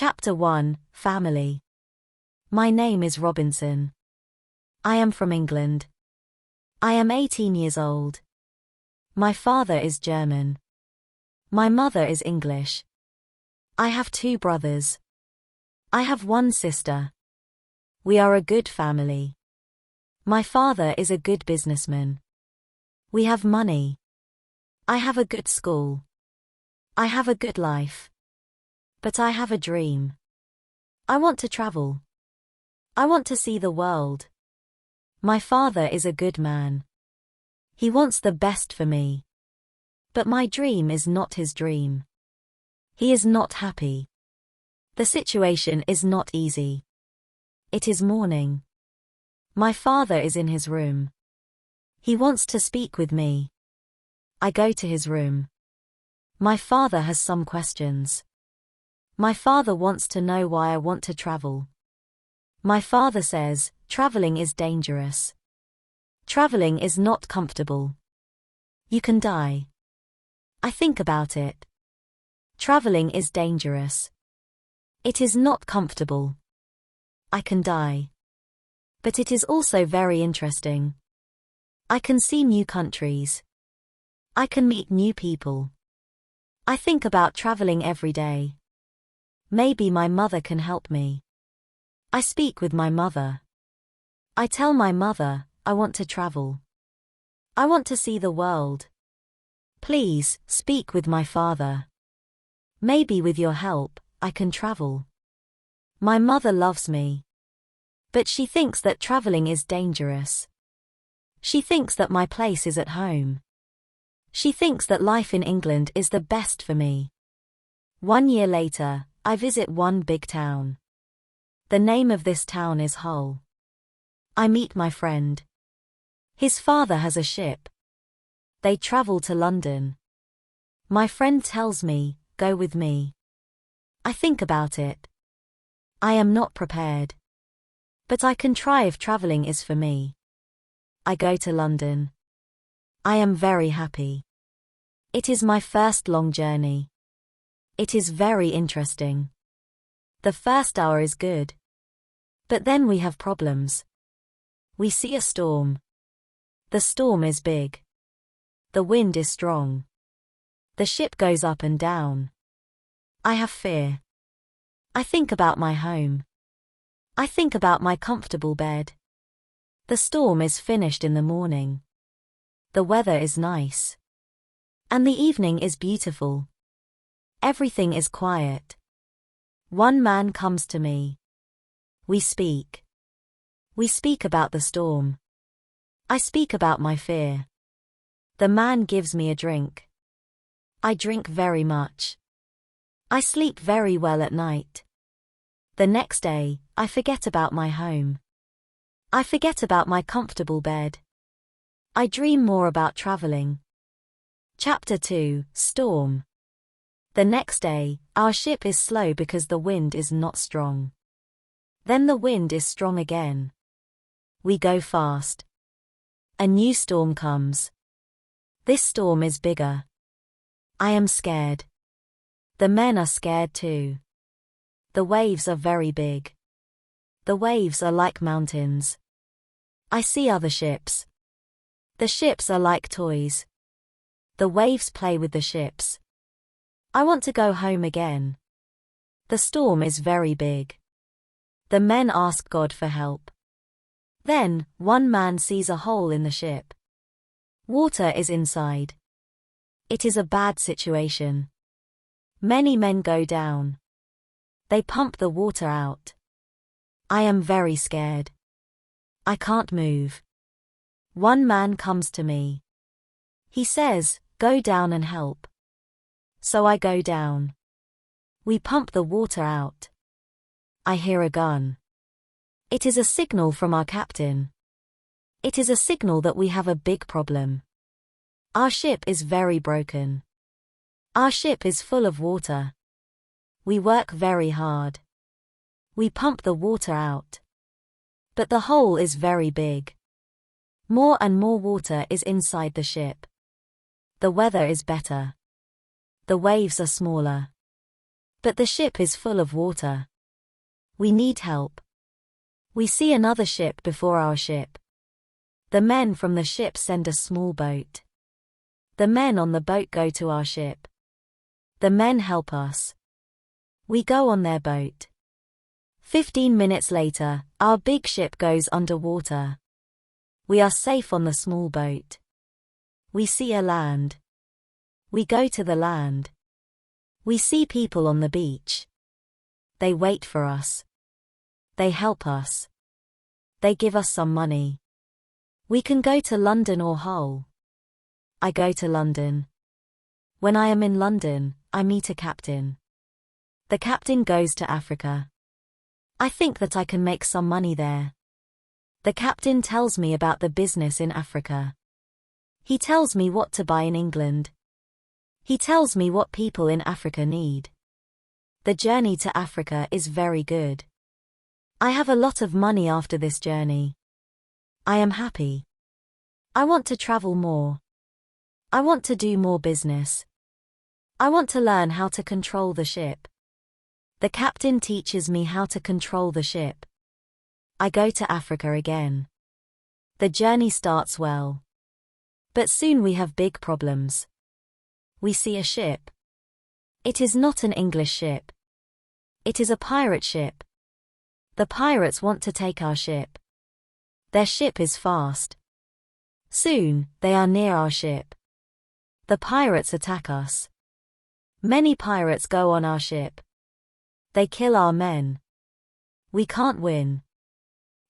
Chapter 1, Family. My name is Robinson. I am from England. I am 18 years old. My father is German. My mother is English. I have 2 brothers. I have 1 sister. We are a good family. My father is a good businessman. We have money. I have a good school. I have a good life. But I have a dream. I want to travel. I want to see the world. My father is a good man. He wants the best for me. But my dream is not his dream. He is not happy. The situation is not easy. It is morning. My father is in his room. He wants to speak with me. I go to his room. My father has some questions. My father wants to know why I want to travel. My father says, traveling is dangerous. Traveling is not comfortable. You can die. I think about it. Traveling is dangerous. It is not comfortable. I can die. But it is also very interesting. I can see new countries. I can meet new people. I think about traveling every day. Maybe my mother can help me. I speak with my mother. I tell my mother, I want to travel. I want to see the world. Please, speak with my father. Maybe with your help, I can travel. My mother loves me. But she thinks that traveling is dangerous. She thinks that my place is at home. She thinks that life in England is the best for me. 1 year later, I visit one big town. The name of this town is Hull. I meet my friend. His father has a ship. They travel to London. My friend tells me, go with me. I think about it. I am not prepared. But I can try if traveling is for me. I go to London. I am very happy. It is my first long journey. It is very interesting. The first hour is good. But then we have problems. We see a storm. The storm is big. The wind is strong. The ship goes up and down. I have fear. I think about my home. I think about my comfortable bed. The storm is finished in the morning. The weather is nice. And the evening is beautiful. Everything is quiet. One man comes to me. We speak. We speak about the storm. I speak about my fear. The man gives me a drink. I drink very much. I sleep very well at night. The next day, I forget about my home. I forget about my comfortable bed. I dream more about traveling. Chapter 2, Storm. The next day, our ship is slow because the wind is not strong. Then the wind is strong again. We go fast. A new storm comes. This storm is bigger. I am scared. The men are scared too. The waves are very big. The waves are like mountains. I see other ships. The ships are like toys. The waves play with the ships. I want to go home again. The storm is very big. The men ask God for help. Then, one man sees a hole in the ship. Water is inside. It is a bad situation. Many men go down. They pump the water out. I am very scared. I can't move. One man comes to me. He says, go down and help. So I go down. We pump the water out. I hear a gun. It is a signal from our captain. It is a signal that we have a big problem. Our ship is very broken. Our ship is full of water. We work very hard. We pump the water out. But the hole is very big. More and more water is inside the ship. The weather is better. The waves are smaller. But the ship is full of water. We need help. We see another ship before our ship. The men from the ship send a small boat. The men on the boat go to our ship. The men help us. We go on their boat. 15 minutes later, our big ship goes underwater. We are safe on the small boat. We see a land. We go to the land. We see people on the beach. They wait for us. They help us. They give us some money. We can go to London or Hull. I go to London. When I am in London, I meet a captain. The captain goes to Africa. I think that I can make some money there. The captain tells me about the business in Africa. He tells me what to buy in England. He tells me what people in Africa need. The journey to Africa is very good. I have a lot of money after this journey. I am happy. I want to travel more. I want to do more business. I want to learn how to control the ship. The captain teaches me how to control the ship. I go to Africa again. The journey starts well. But soon we have big problems. We see a ship. It is not an English ship. It is a pirate ship. The pirates want to take our ship. Their ship is fast. Soon, they are near our ship. The pirates attack us. Many pirates go on our ship. They kill our men. We can't win.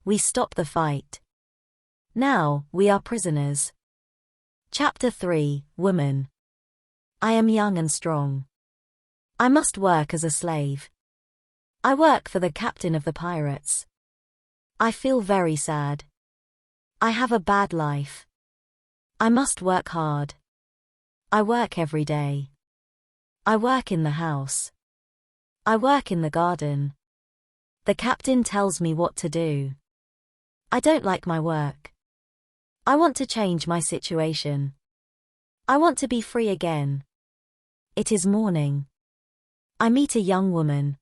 We stop the fight. Now, we are prisoners. Chapter 3, Woman. I am young and strong. I must work as a slave. I work for the captain of the pirates. I feel very sad. I have a bad life. I must work hard. I work every day. I work in the house. I work in the garden. The captain tells me what to do. I don't like my work. I want to change my situation. I want to be free again. It is morning. I meet a young woman.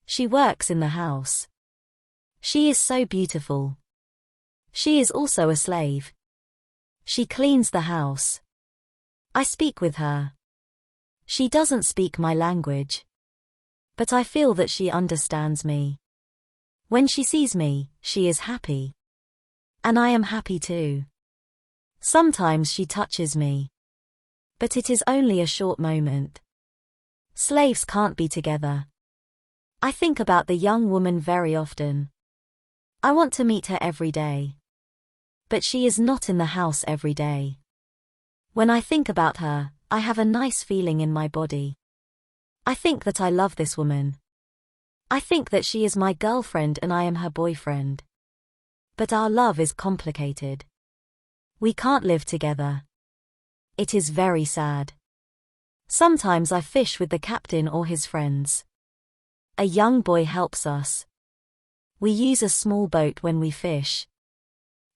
She works in the house. She is so beautiful. She is also a slave. She cleans the house. I speak with her. She doesn't speak my language. But I feel that she understands me. When she sees me, she is happy. And I am happy too. Sometimes she touches me. But it is only a short moment. Slaves can't be together. I think about the young woman very often. I want to meet her every day. But she is not in the house every day. When I think about her, I have a nice feeling in my body. I think that I love this woman. I think that she is my girlfriend and I am her boyfriend. But our love is complicated. We can't live together. It is very sad. Sometimes I fish with the captain or his friends. A young boy helps us. We use a small boat when we fish.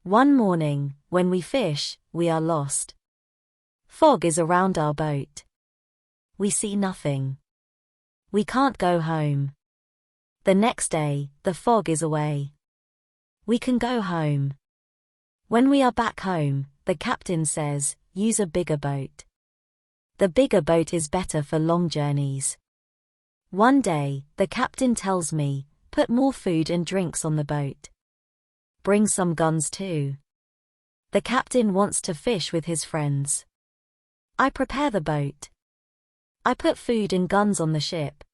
One morning, when we fish, we are lost. Fog is around our boat. We see nothing. We can't go home. The next day, the fog is away. We can go home. When we are back home, the captain says, use a bigger boat. The bigger boat is better for long journeys. One day, the captain tells me, put more food and drinks on the boat. Bring some guns too. The captain wants to fish with his friends. I prepare the boat. I put food and guns on the ship.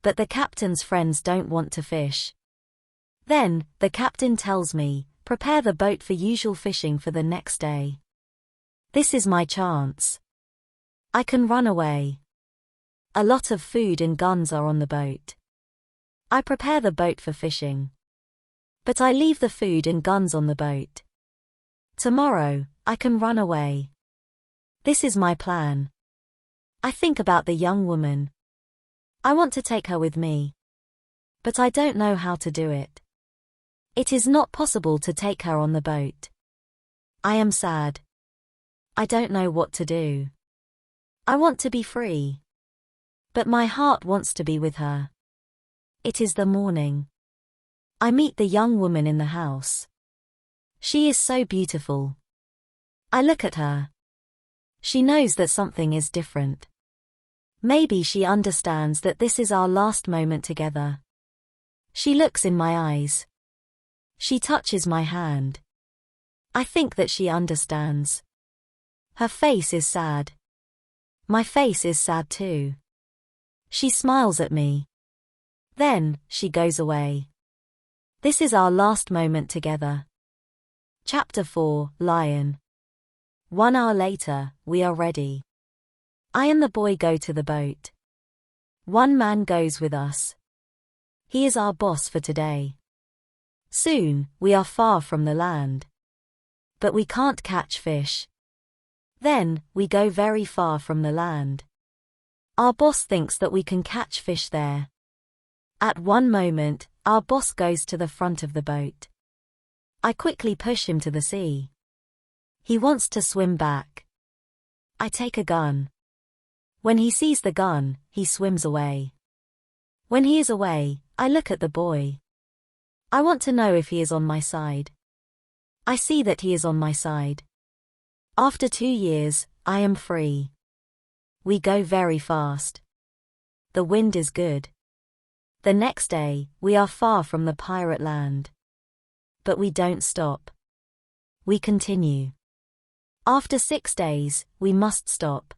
But the captain's friends don't want to fish. Then, the captain tells me, prepare the boat for usual fishing for the next day. This is my chance. I can run away. A lot of food and guns are on the boat. I prepare the boat for fishing. But I leave the food and guns on the boat. Tomorrow, I can run away. This is my plan. I think about the young woman. I want to take her with me. But I don't know how to do it. It is not possible to take her on the boat. I am sad. I don't know what to do. I want to be free. But my heart wants to be with her. It is the morning. I meet the young woman in the house. She is so beautiful. I look at her. She knows that something is different. Maybe she understands that this is our last moment together. She looks in my eyes. She touches my hand. I think that she understands. Her face is sad. My face is sad too. She smiles at me. Then, she goes away. This is our last moment together. Chapter 4, Lion. 1 hour later, we are ready. I and the boy go to the boat. One man goes with us. He is our boss for today. Soon, we are far from the land. But we can't catch fish. Then, we go very far from the land. Our boss thinks that we can catch fish there. At one moment, our boss goes to the front of the boat. I quickly push him to the sea. He wants to swim back. I take a gun. When he sees the gun, he swims away. When he is away, I look at the boy. I want to know if he is on my side. I see that he is on my side. After 2 years, I am free. We go very fast. The wind is good. The next day, we are far from the pirate land. But we don't stop. We continue. After 6 days, we must stop.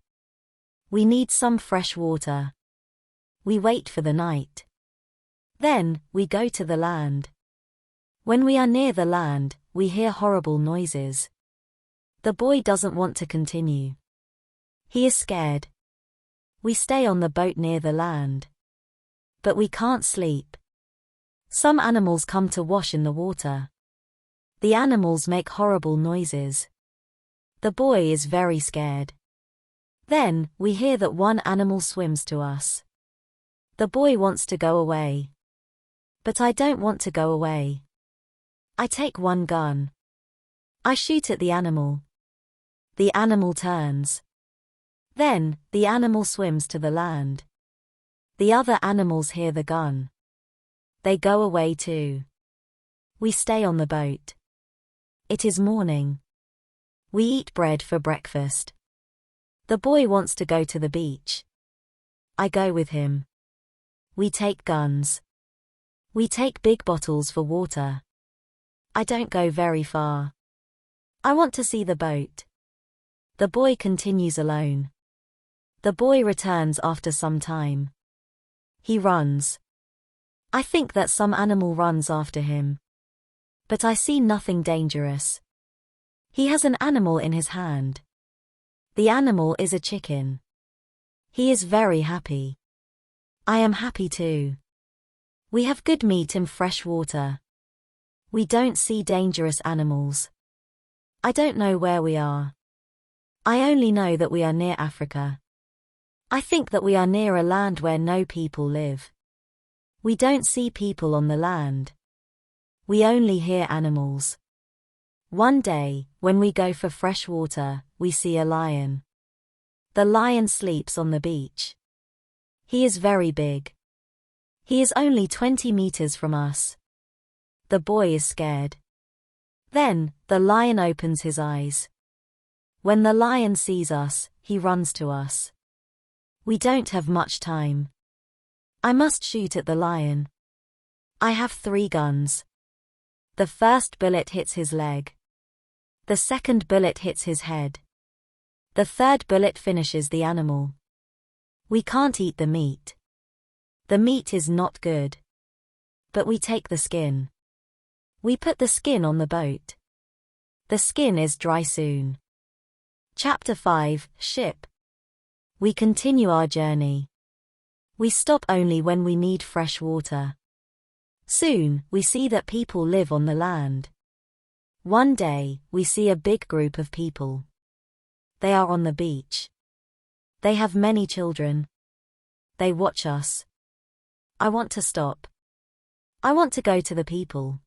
We need some fresh water. We wait for the night. Then, we go to the land. When we are near the land, we hear horrible noises. The boy doesn't want to continue. He is scared. We stay on the boat near the land. But we can't sleep. Some animals come to wash in the water. The animals make horrible noises. The boy is very scared. Then, we hear that one animal swims to us. The boy wants to go away. But I don't want to go away. I take one gun. I shoot at the animal. The animal turns. Then, the animal swims to the land. The other animals hear the gun. They go away too. We stay on the boat. It is morning. We eat bread for breakfast. The boy wants to go to the beach. I go with him. We take guns. We take big bottles for water. I don't go very far. I want to see the boat. The boy continues alone. The boy returns after some time. He runs. I think that some animal runs after him. But I see nothing dangerous. He has an animal in his hand. The animal is a chicken. He is very happy. I am happy too. We have good meat and fresh water. We don't see dangerous animals. I don't know where we are. I only know that we are near Africa. I think that we are near a land where no people live. We don't see people on the land. We only hear animals. One day, when we go for fresh water, we see a lion. The lion sleeps on the beach. He is very big. He is only 20 meters from us. The boy is scared. Then, the lion opens his eyes. When the lion sees us, he runs to us. We don't have much time. I must shoot at the lion. I have 3 guns. The first bullet hits his leg. The second bullet hits his head. The third bullet finishes the animal. We can't eat the meat. The meat is not good. But we take the skin. We put the skin on the boat. The skin is dry soon. Chapter 5, Ship. We continue our journey. We stop only when we need fresh water. Soon, we see that people live on the land. One day, we see a big group of people. They are on the beach. They have many children. They watch us. I want to stop. I want to go to the people.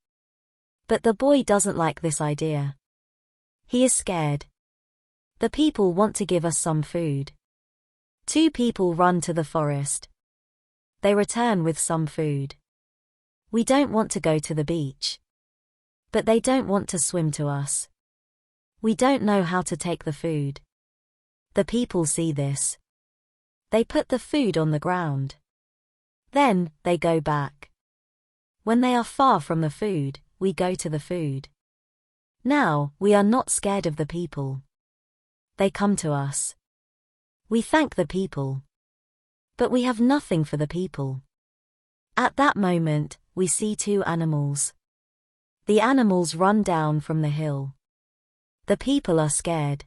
But the boy doesn't like this idea. He is scared. The people want to give us some food. Two people run to the forest. They return with some food. We don't want to go to the beach. But they don't want to swim to us. We don't know how to take the food. The people see this. They put the food on the ground. Then, they go back. When they are far from the food, we go to the food. Now, we are not scared of the people. They come to us. We thank the people. But we have nothing for the people. At that moment, we see two animals. The animals run down from the hill. The people are scared.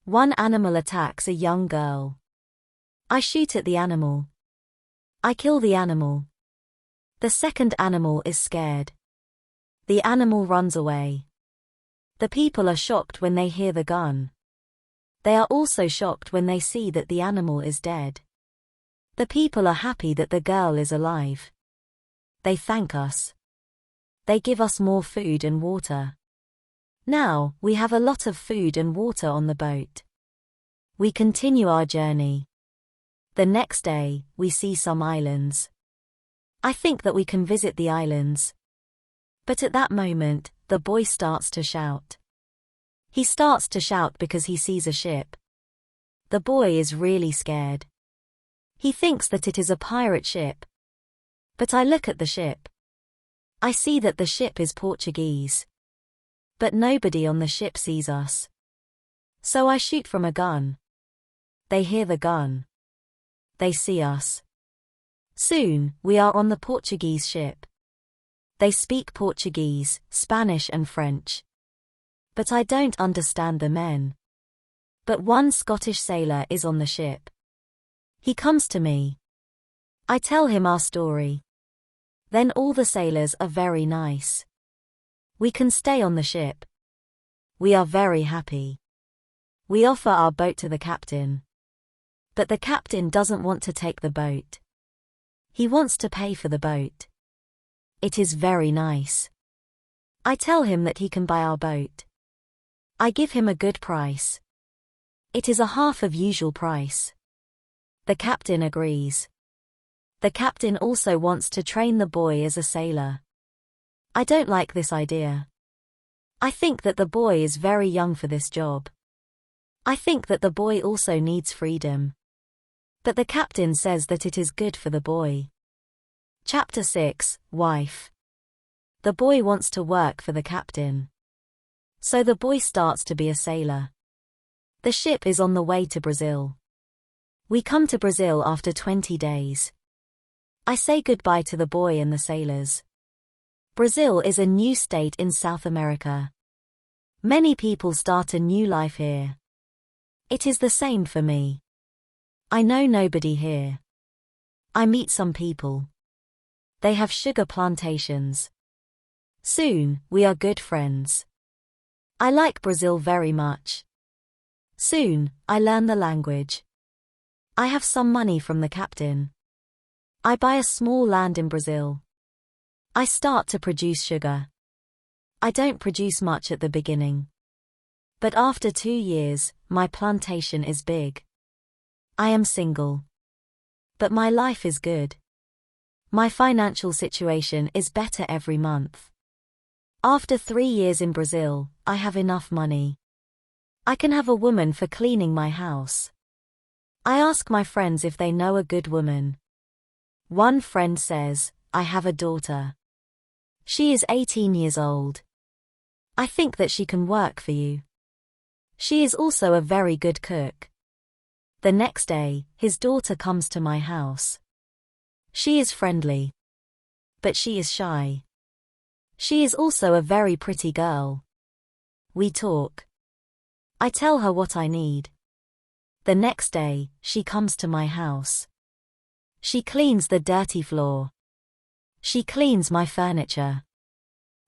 One animal attacks a young girl. I shoot at the animal. I kill the animal. The second animal is scared. The animal runs away. The people are shocked when they hear the gun. They are also shocked when they see that the animal is dead. The people are happy that the girl is alive. They thank us. They give us more food and water. Now, we have a lot of food and water on the boat. We continue our journey. The next day, we see some islands. I think that we can visit the islands. But at that moment, the boy starts to shout. He starts to shout because he sees a ship. The boy is really scared. He thinks that it is a pirate ship. But I look at the ship. I see that the ship is Portuguese. But nobody on the ship sees us. So I shoot from a gun. They hear the gun. They see us. Soon, we are on the Portuguese ship. They speak Portuguese, Spanish and French. But I don't understand the men. But one Scottish sailor is on the ship. He comes to me. I tell him our story. Then all the sailors are very nice. We can stay on the ship. We are very happy. We offer our boat to the captain. But the captain doesn't want to take the boat. He wants to pay for the boat. It is very nice. I tell him that he can buy our boat. I give him a good price. It is a half of usual price. The captain agrees. The captain also wants to train the boy as a sailor. I don't like this idea. I think that the boy is very young for this job. I think that the boy also needs freedom. But the captain says that it is good for the boy. Chapter 6, Wife. The boy wants to work for the captain. So the boy starts to be a sailor. The ship is on the way to Brazil. We come to Brazil after 20 days. I say goodbye to the boy and the sailors. Brazil is a new state in South America. Many people start a new life here. It is the same for me. I know nobody here. I meet some people. They have sugar plantations. Soon, we are good friends. I like Brazil very much. Soon, I learn the language. I have some money from the captain. I buy a small land in Brazil. I start to produce sugar. I don't produce much at the beginning. But after 2 years, my plantation is big. I am single. But my life is good. My financial situation is better every month. After 3 years in Brazil, I have enough money. I can have a woman for cleaning my house. I ask my friends if they know a good woman. One friend says, I have a daughter. She is 18 years old. I think that she can work for you. She is also a very good cook. The next day, his daughter comes to my house. She is friendly. But she is shy. She is also a very pretty girl. We talk. I tell her what I need. The next day, she comes to my house. She cleans the dirty floor. She cleans my furniture.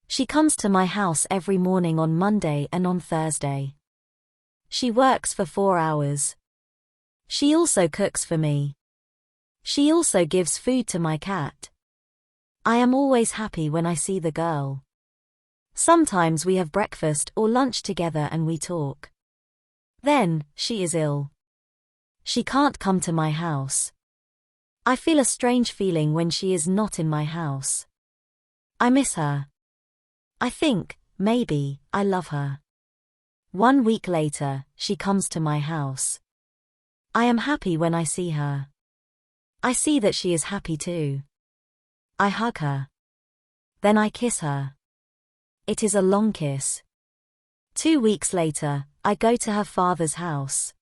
She comes to my house every morning on Monday and on Thursday. She works for 4 hours. She also cooks for me. She also gives food to my cat. I am always happy when I see the girl. Sometimes we have breakfast or lunch together and we talk. Then, she is ill. She can't come to my house. I feel a strange feeling when she is not in my house. I miss her. I think, maybe, I love her. 1 week later, she comes to my house. I am happy when I see her. I see that she is happy too. I hug her. Then I kiss her. It is a long kiss. 2 weeks later, I go to her father's house.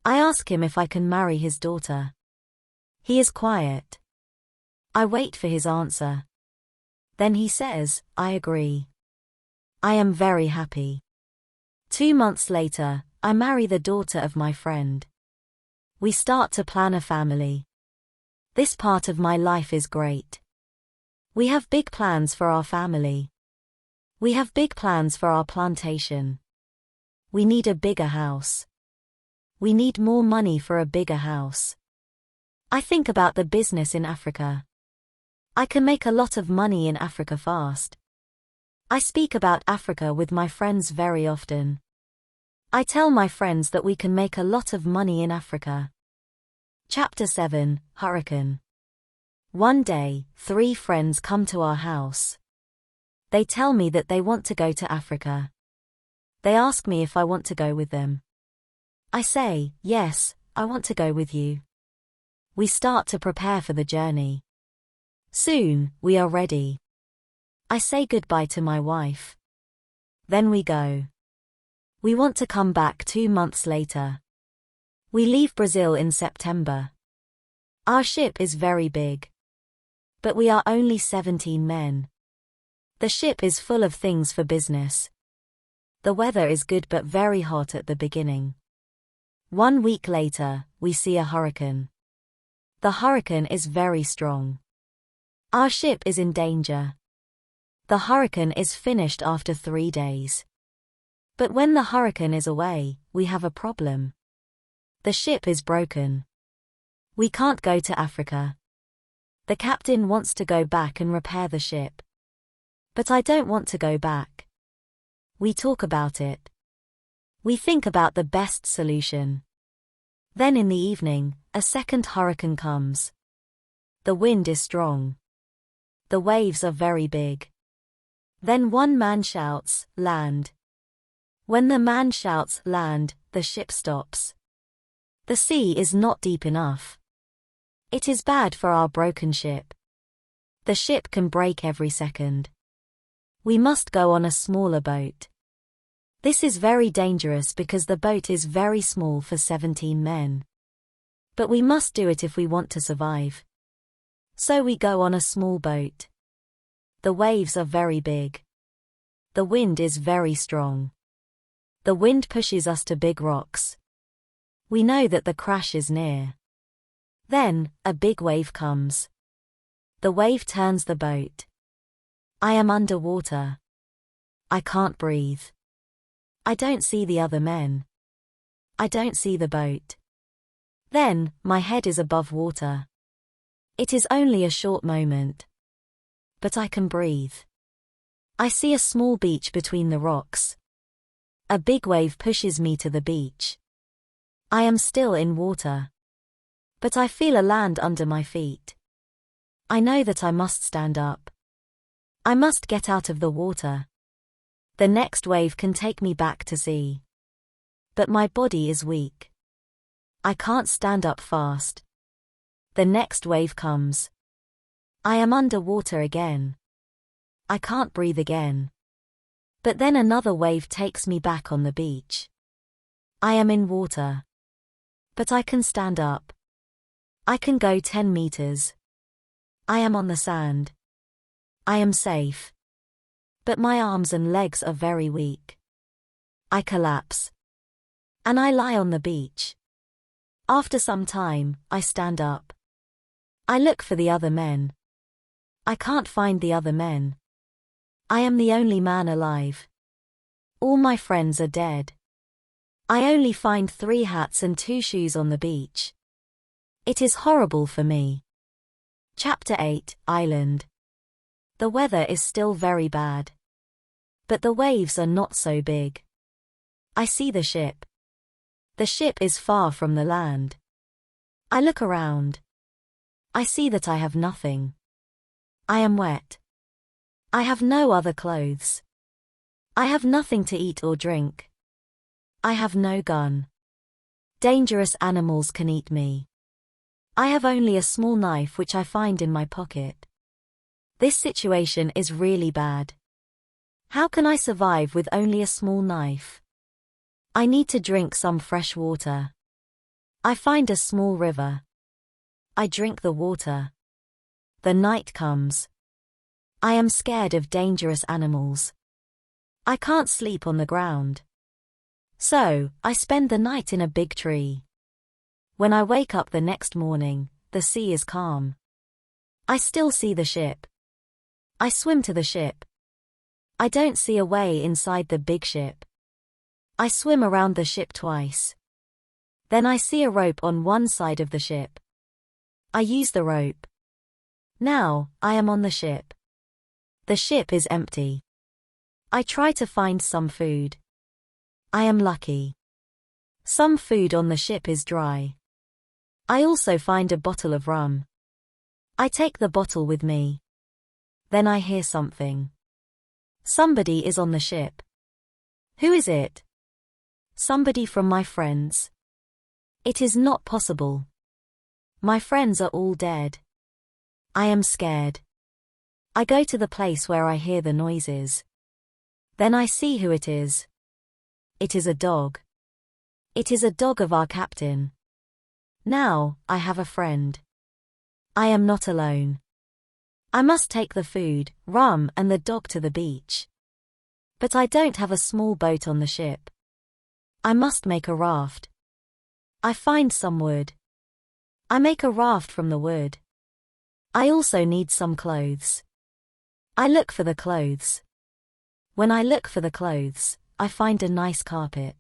I ask him if I can marry his daughter. He is quiet. I wait for his answer. Then he says, I agree. I am very happy. 2 months later, I marry the daughter of my friend. We start to plan a family. This part of my life is great. We have big plans for our family. We have big plans for our plantation. We need a bigger house. We need more money for a bigger house. I think about the business in Africa. I can make a lot of money in Africa fast. I speak about Africa with my friends very often. I tell my friends that we can make a lot of money in Africa. Chapter 7, Hurricane. One day, 3 friends come to our house. They tell me that they want to go to Africa. They ask me if I want to go with them. I say, yes, I want to go with you. We start to prepare for the journey. Soon, we are ready. I say goodbye to my wife. Then we go. We want to come back 2 months later. We leave Brazil in September. Our ship is very big. But we are only 17 men. The ship is full of things for business. The weather is good but very hot at the beginning. 1 week later, we see a hurricane. The hurricane is very strong. Our ship is in danger. The hurricane is finished after 3 days. But when the hurricane is away, we have a problem. The ship is broken. We can't go to Africa. The captain wants to go back and repair the ship. But I don't want to go back. We talk about it. We think about the best solution. Then in the evening, a second hurricane comes. The wind is strong. The waves are very big. Then one man shouts, land. When the man shouts, land, the ship stops. The sea is not deep enough. It is bad for our broken ship. The ship can break every second. We must go on a smaller boat. This is very dangerous because the boat is very small for 17 men. But we must do it if we want to survive. So we go on a small boat. The waves are very big. The wind is very strong. The wind pushes us to big rocks. We know that the crash is near. Then, a big wave comes. The wave turns the boat. I am underwater. I can't breathe. I don't see the other men. I don't see the boat. Then, my head is above water. It is only a short moment. But I can breathe. I see a small beach between the rocks. A big wave pushes me to the beach. I am still in water. But I feel a land under my feet. I know that I must stand up. I must get out of the water. The next wave can take me back to sea. But my body is weak. I can't stand up fast. The next wave comes. I am underwater again. I can't breathe again. But then another wave takes me back on the beach. I am in water. But I can stand up. I can go 10 meters. I am on the sand. I am safe. But my arms and legs are very weak. I collapse. And I lie on the beach. After some time, I stand up. I look for the other men. I can't find the other men. I am the only man alive. All my friends are dead. I only find 3 hats and 2 shoes on the beach. It is horrible for me. Chapter 8, Island. The weather is still very bad. But the waves are not so big. I see the ship. The ship is far from the land. I look around. I see that I have nothing. I am wet. I have no other clothes. I have nothing to eat or drink. I have no gun. Dangerous animals can eat me. I have only a small knife which I find in my pocket. This situation is really bad. How can I survive with only a small knife? I need to drink some fresh water. I find a small river. I drink the water. The night comes. I am scared of dangerous animals. I can't sleep on the ground. So, I spend the night in a big tree. When I wake up the next morning, the sea is calm. I still see the ship. I swim to the ship. I don't see a way inside the big ship. I swim around the ship twice. Then I see a rope on one side of the ship. I use the rope. Now, I am on the ship. The ship is empty. I try to find some food. I am lucky. Some food on the ship is dry. I also find a bottle of rum. I take the bottle with me. Then I hear something. Somebody is on the ship. Who is it? Somebody from my friends. It is not possible. My friends are all dead. I am scared. I go to the place where I hear the noises. Then I see who it is. It is a dog. It is a dog of our captain. Now, I have a friend. I am not alone. I must take the food, rum and the dog to the beach. But I don't have a small boat on the ship. I must make a raft. I find some wood. I make a raft from the wood. I also need some clothes. I look for the clothes. When I look for the clothes, I find a nice carpet.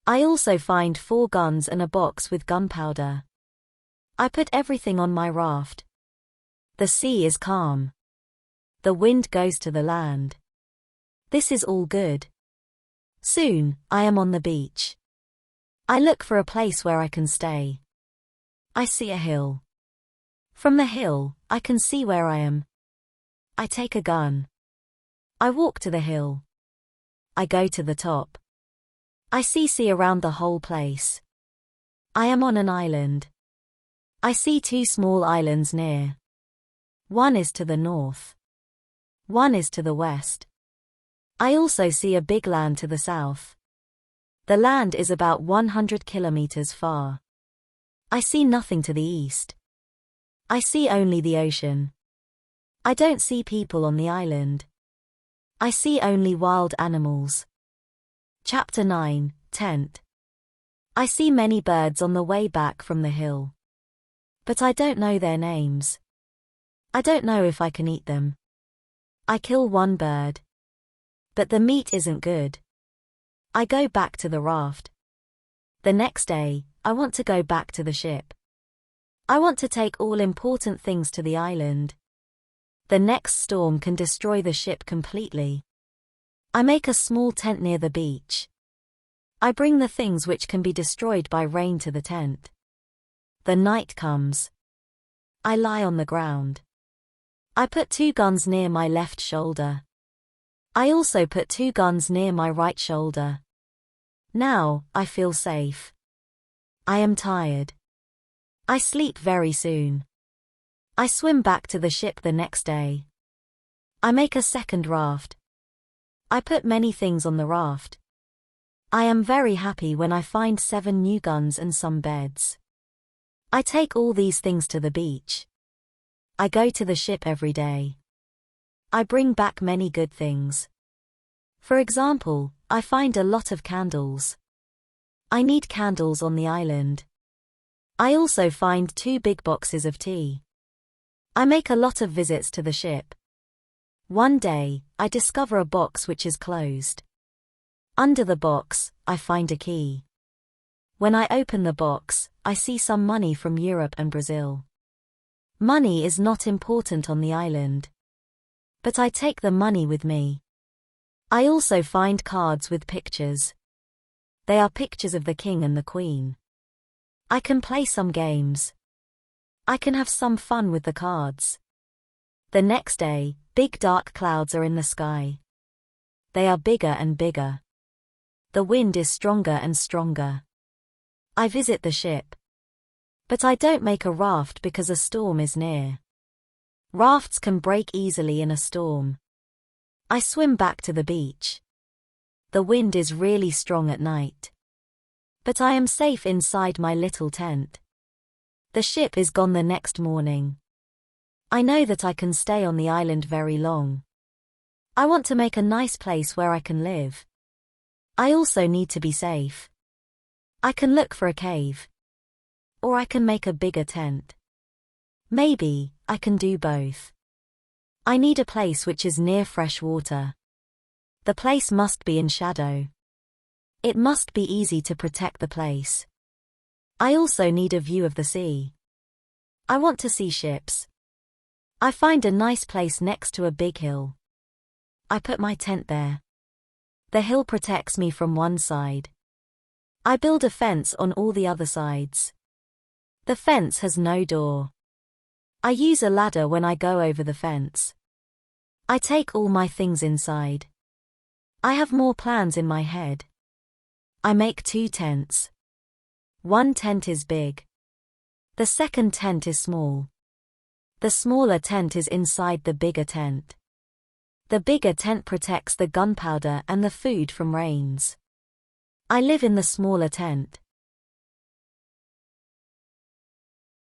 I also find 4 guns and a box with gunpowder. I put everything on my raft. The sea is calm. The wind goes to the land. This is all good. Soon, I am on the beach. I look for a place where I can stay. I see a hill. From the hill, I can see where I am. I take a gun. I walk to the hill. I go to the top. I see around the whole place. I am on an island. I see 2 small islands near. One is to the north. One is to the west. I also see a big land to the south. The land is about 100 kilometers far. I see nothing to the east. I see only the ocean. I don't see people on the island. I see only wild animals. Chapter 9, Tent. I see many birds on the way back from the hill. But I don't know their names. I don't know if I can eat them. I kill one bird. But the meat isn't good. I go back to the raft. The next day, I want to go back to the ship. I want to take all important things to the island. The next storm can destroy the ship completely. I make a small tent near the beach. I bring the things which can be destroyed by rain to the tent. The night comes. I lie on the ground. I put 2 guns near my left shoulder. I also put 2 guns near my right shoulder. Now, I feel safe. I am tired. I sleep very soon. I swim back to the ship the next day. I make a second raft. I put many things on the raft. I am very happy when I find 7 new guns and some beds. I take all these things to the beach. I go to the ship every day. I bring back many good things. For example, I find a lot of candles. I need candles on the island. I also find 2 big boxes of tea. I make a lot of visits to the ship. One day, I discover a box which is closed. Under the box, I find a key. When I open the box, I see some money from Europe and Brazil. Money is not important on the island. But I take the money with me. I also find cards with pictures. They are pictures of the king and the queen. I can play some games. I can have some fun with the cards. The next day, big dark clouds are in the sky. They are bigger and bigger. The wind is stronger and stronger. I visit the ship. But I don't make a raft because a storm is near. Rafts can break easily in a storm. I swim back to the beach. The wind is really strong at night. But I am safe inside my little tent. The ship is gone the next morning. I know that I can stay on the island very long. I want to make a nice place where I can live. I also need to be safe. I can look for a cave. Or I can make a bigger tent. Maybe I can do both. I need a place which is near fresh water. The place must be in shadow. It must be easy to protect the place. I also need a view of the sea. I want to see ships. I find a nice place next to a big hill. I put my tent there. The hill protects me from one side. I build a fence on all the other sides. The fence has no door. I use a ladder when I go over the fence. I take all my things inside. I have more plans in my head. I make 2 tents. One tent is big. The second tent is small. The smaller tent is inside the bigger tent. The bigger tent protects the gunpowder and the food from rains. I live in the smaller tent.